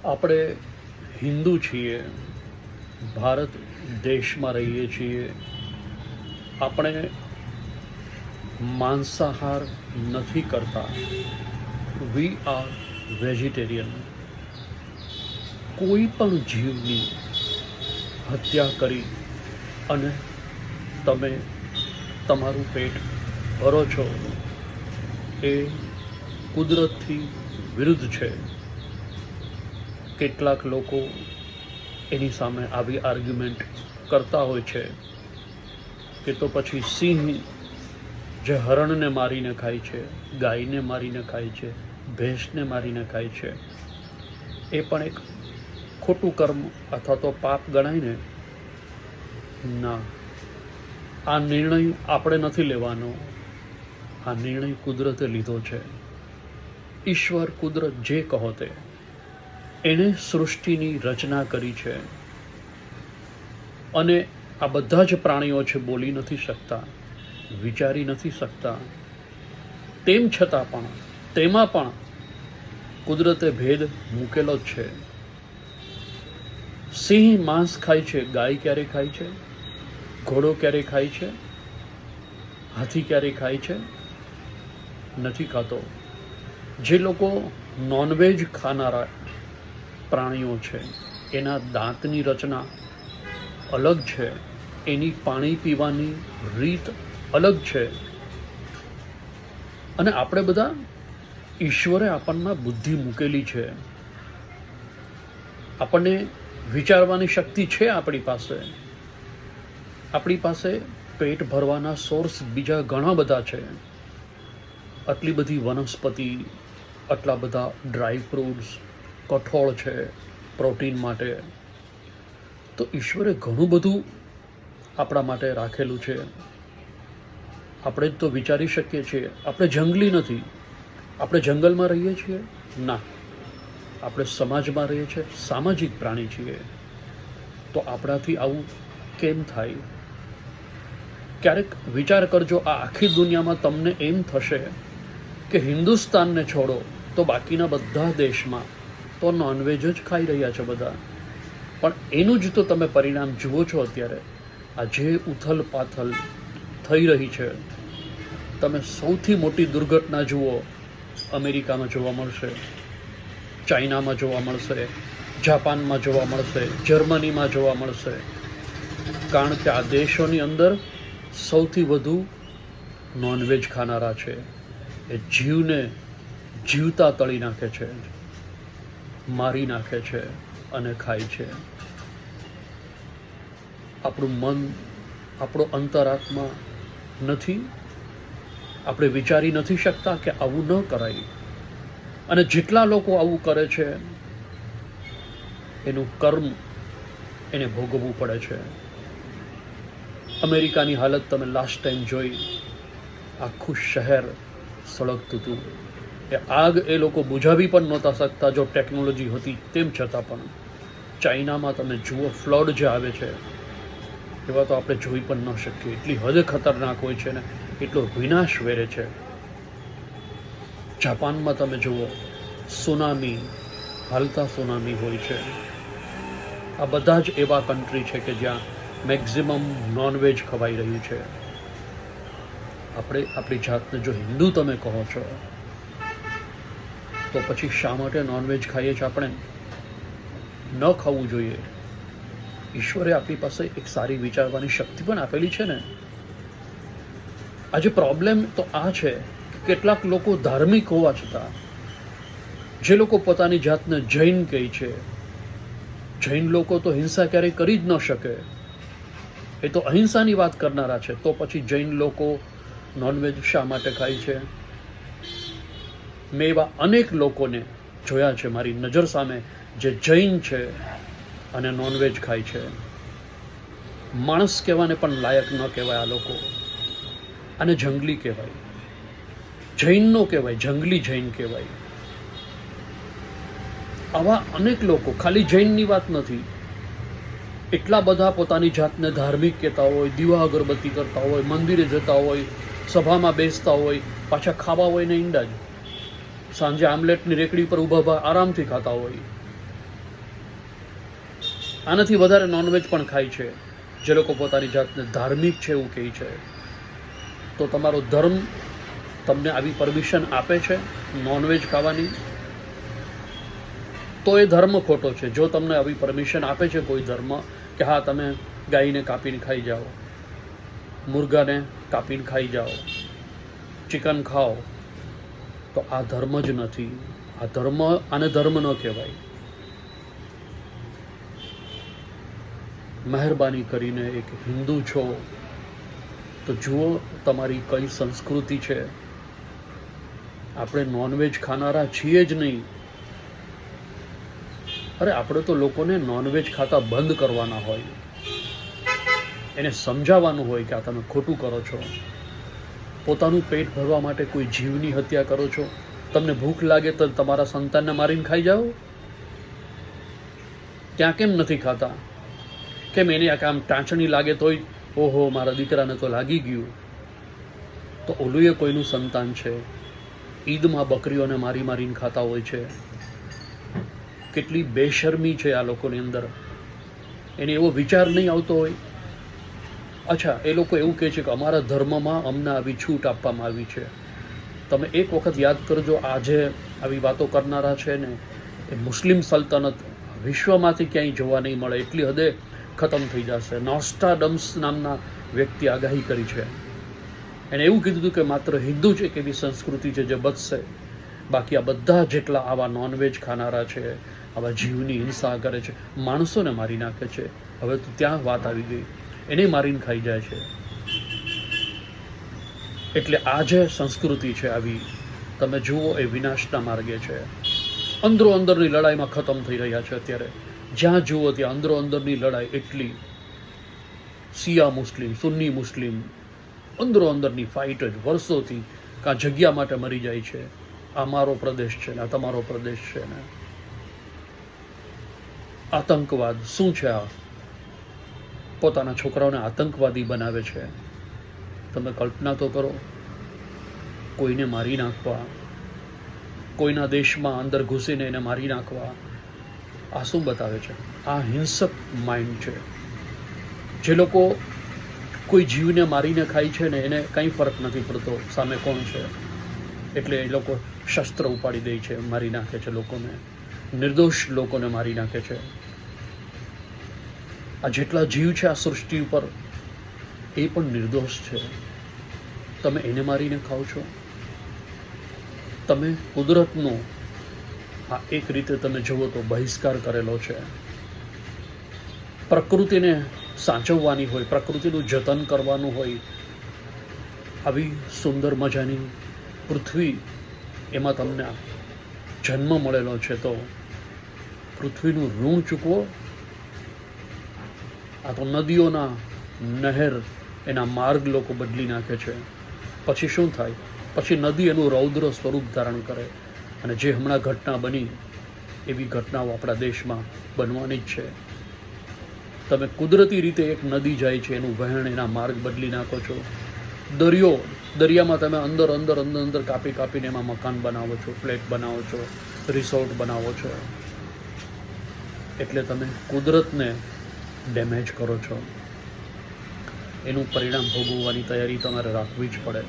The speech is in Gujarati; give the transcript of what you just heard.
આપણે હિન્દુ છીએ, ભારત દેશમાં રહીએ છીએ. આપણે માંસાહાર નથી કરતા. We are vegetarian. કોઈ પણ જીવની હત્યા કરી અને તમે તમારું પેટ ભરો છો એ કુદરતથી વિરુદ્ધ છે. કેટલાક લોકો એની સામે આવી આર્ગ્યુમેન્ટ કરતા હોય છે કે તો પછી સિંહ જે હરણને મારીને ખાય છે, ગાયને મારીને ખાય છે, ભેંસને મારીને ખાય છે, એ પણ એક ખોટું કર્મ અથવા તો પાપ ગણાય ને? ના, આ નિર્ણય આપણે નથી લેવાનો. આ નિર્ણય કુદરતે લીધો છે. ઈશ્વર, કુદરત જે કહો તે, એણે સૃષ્ટિની રચના કરી છે. અને આ બધા જ પ્રાણીઓ છે, બોલી નથી શકતા, વિચારી નથી શકતા. તેમ છતાં પણ તેમાં પણ કુદરતે ભેદ મૂકેલો જ છે. સિંહ માંસ ખાય છે, ગાય ક્યારે ખાય છે? ઘોડો ક્યારે ખાય છે? હાથી ક્યારે ખાય છે? નથી ખાતો. જે લોકો નોનવેજ ખાનારા પ્રાણીઓ છે, એના દાંતની રચના અલગ છે, એની પાણી પીવાની રીત અલગ છે. અને આપણે બધા, ઈશ્વરે આપણને બુદ્ધિ મૂકેલી છે, આપણને વિચારવાની શક્તિ છે. આપણી પાસે પેટ ભરવાના સોર્સ બીજા ઘણા બધા છે. આટલી બધી વનસ્પતિ, આટલા બધા ડ્રાય ફ્રૂટ્સ, કઠોળ છે પ્રોટીન માટે. તો ઈશ્વરે ઘણું બધું આપણા માટે રાખેલું છે. આપણે જ તો વિચારી શકીએ છીએ. આપણે જંગલી નથી. આપણે જંગલમાં રહીએ છીએ? ના, આપણે સમાજમાં રહીએ છીએ, સામાજિક પ્રાણી છીએ. તો આપણાથી આવું કેમ થાય? ક્યારેક વિચાર કરજો. આ આખી દુનિયામાં તમને એમ થશે કે હિન્દુસ્તાનને છોડો તો બાકીના બધા દેશમાં તો નોનવેજ જ ખાઈ રહ્યા છે બધા. પણ એનું જ તો તમે પરિણામ જુઓ છો અત્યારે. આ જે ઉથલ પાથલ થઈ રહી છે, તમે સૌથી મોટી દુર્ઘટના જુઓ, અમેરિકામાં જોવા મળશે, ચાઇનામાં જોવા મળશે, જાપાનમાં જોવા મળશે, જર્મનીમાં જોવા મળશે. કારણ કે આ દેશોની અંદર સૌથી વધુ નોનવેજ ખાનારા છે. એ જીવને જીવતા તળી નાખે છે, મારી નાખે છે અને ખાય છે. આપણું મન, આપણો અંતરાત્મા નથી. આપણે વિચારી નથી શકતા કે આવું ન કરાય. અને જેટલા લોકો આવું કરે છે એનું કર્મ એને ભોગવવું પડે છે. અમેરિકાની હાલત તમે લાસ્ટ ટાઈમ જોઈ. આખું શહેર સળગતું હતું. એ આગ એ લોકો બુઝાવી પણ નહોતા શકતા જો ટેકનોલોજી હતી. તેમ છતાં પણ ચાઇનામાં તમે જુઓ, ફ્લડ જે આવે છે એવા તો આપણે જોઈ પણ ન શકીએ. એટલી હદ ખતરનાક હોય છે ને, એટલો વિનાશ વેરે છે. જાપાનમાં તમે જુઓ, સુનામી, હાલતા સુનામી હોય છે. આ બધા જ એવા કન્ટ્રી છે કે જ્યાં મેક્ઝિમમ નોનવેજ ખવાઈ રહ્યું છે. આપણે આપણી જાતને જો હિન્દુ તમે કહો છો, તો પછી શા માટે નોનવેજ ખાઈએ છીએ આપણે? ન ખાવું જોઈએ. ઈશ્વરે આપણી પાસે એક સારી વિચારવાની શક્તિ પણ આપેલી છે ને. આજે પ્રોબ્લેમ તો આ છે કે કેટલાક લોકો ધાર્મિક હોવા છતાં, જે લોકો પોતાની જાતને જૈન કહે છે, જૈન લોકો તો હિંસા ક્યારેય કરી જ ન શકે. એ તો અહિંસાની વાત કરનારા છે. તો પછી જૈન લોકો નોનવેજ શા માટે ખાય છે? મેં એવા અનેક લોકોને જોયા છે મારી નજર સામે જે જૈન છે અને નોનવેજ ખાય છે. માણસ કહેવાને પણ લાયક ન કહેવાય આ લોકો. અને જંગલી કહેવાય. જૈન નો કહેવાય, જંગલી જૈન કહેવાય. આવા અનેક લોકો, ખાલી જૈનની વાત નથી, એટલા બધા પોતાની જાતને ધાર્મિક કહેતા હોય, દીવા અગરબત્તી કરતા હોય, મંદિરે જતા હોય, સભામાં બેસતા હોય, પાછા ખાવા હોય ને ઈંડા જ. સાંજે આમલેટની રેકડી પર ઊભા આરામથી ખાતા હોય. આનાથી વધારે નોનવેજ પણ ખાય છે જે લોકો પોતાની જાતને ધાર્મિક છે એવું કહે છે. તો તમારો ધર્મ તમને આવી પરમિશન આપે છે નોનવેજ ખાવાની, તો એ ધર્મ ખોટો છે. જો તમને આવી પરમિશન આપે છે કોઈ ધર્મ કે હા તમે ગાયને કાપીને ખાઈ જાઓ, મુર્ગાને કાપીને ખાઈ જાઓ, ચિકન ખાઓ, તો આ ધર્મ જ નથી. આ ધર્મ, આને ધર્મ ન કહેવાય. મહેરબાની કરીને એક હિન્દુ છો તો જુઓ તમારી કઈ સંસ્કૃતિ છે. આપણે નોનવેજ ખાનારા છીએ જ નહીં. અરે આપણે તો લોકોને નોનવેજ ખાતા બંધ કરવાના હોય, એને સમજાવવાનું હોય કે આ તમે ખોટું કરો છો. પોતાનું પેટ ભરવા માટે કોઈ જીવની હત્યા કરો છો. તમને ભૂખ લાગે તો તમારા સંતાનને મારીને ખાઈ જાઓ. ત્યાં કેમ નથી ખાતા? કેમ એને આમ ટાંચણી લાગે તોય ઓહો મારા દીકરાને તો લાગી ગયું. તો ઓલું એ કોઈનું સંતાન છે. ઈદમાં બકરીઓને મારી મારીને ખાતા હોય છે. કેટલી બેશરમી છે આ લોકોની અંદર. એને એવો વિચાર નહીં આવતો હોય. અચ્છા, એ લોકો એવું કહે છે કે અમારા ધર્મમાં અમને આવી છૂટ આપવામાં આવી છે. તમે એક વખત યાદ કરજો, આજે આવી વાતો કરનારા છે ને એ મુસ્લિમ સલ્તનત વિશ્વમાંથી ક્યાંય જોવા નહીં મળે, એટલી હદે ખતમ થઈ જશે. નોસ્ટાડમ્સ નામના વ્યક્તિ આગાહી કરી છે. એણે એવું કીધું હતું કે માત્ર હિન્દુ જ એક એવી સંસ્કૃતિ છે જે બચશે, બાકી આ બધા જેટલા આવા નોનવેજ ખાનારા છે, આવા જીવની હિંસા કરે છે, માણસોને મારી નાખે છે. હવે તો ત્યાં વાત આવી ગઈ, એને મારીને ખાઈ જાય છે. એટલે આ જે સંસ્કૃતિ છે આવી, તમે જુઓ એ વિનાશના માર્ગે છે. અંદરો અંદરની લડાઈમાં ખતમ થઈ રહ્યા છે અત્યારે. જ્યાં જુઓ ત્યાં અંદરો અંદરની લડાઈ એટલી. શિયા મુસ્લિમ, સુન્ની મુસ્લિમ, અંદરો અંદરની ફાઇટ જ વર્ષોથી. કાં જગ્યા માટે મરી જાય છે. આ મારો પ્રદેશ છે ને આ તમારો પ્રદેશ છે ને. આતંકવાદ શું છે? આ પોતાના છોકરાઓને આતંકવાદી બનાવે છે. તમે કલ્પના તો કરો, કોઈને મારી નાખવા, કોઈના દેશમાં અંદર ઘૂસીને એને મારી નાખવા. આ શું બતાવે છે? આ હિંસક માઇન્ડ છે. જે લોકો કોઈ જીવને મારીને ખાય છે ને એને કંઈ ફરક નથી પડતો સામે કોણ છે. એટલે એ લોકો શસ્ત્ર ઉપાડી દે છે, મારી નાખે છે લોકોને, નિર્દોષ લોકોને મારી નાખે છે. આ જેટલા જીવ છે આ સૃષ્ટિ ઉપર એ પણ નિર્દોષ છે. તમે એને મારીને ખાઓ છો. તમે કુદરતનો આ એક રીતે તમે જુઓ તો બહિષ્કાર કરેલો છે. પ્રકૃતિને સાચવવાની હોય, પ્રકૃતિનું જતન કરવાનું હોય. આવી સુંદર મજાની પૃથ્વી, એમાં તમને જન્મ મળેલો છે તો પૃથ્વીનું ઋણ ચૂકવો. આ તો નદીઓના નહેર, એના માર્ગ લોકો બદલી નાખે છે. પછી શું થાય? પછી નદી એનું રૌદ્ર સ્વરૂપ ધારણ કરે. અને જે હમણાં ઘટના બની એવી ઘટનાઓ આપણા દેશમાં બનવાની જ છે. તમે કુદરતી રીતે એક નદી જાય છે એનું વહેણ, એના માર્ગ બદલી નાખો છો. દરિયામાં તમે અંદર અંદર અંદર અંદર કાપી કાપીને એમાં મકાન બનાવો છો, ફ્લેટ બનાવો છો, રિસોર્ટ બનાવો છો. એટલે તમે કુદરતને ડેમેજ કરો છો. એનું પરિણામ ભોગવવાની તૈયારી તમારે રાખવી જ પડે.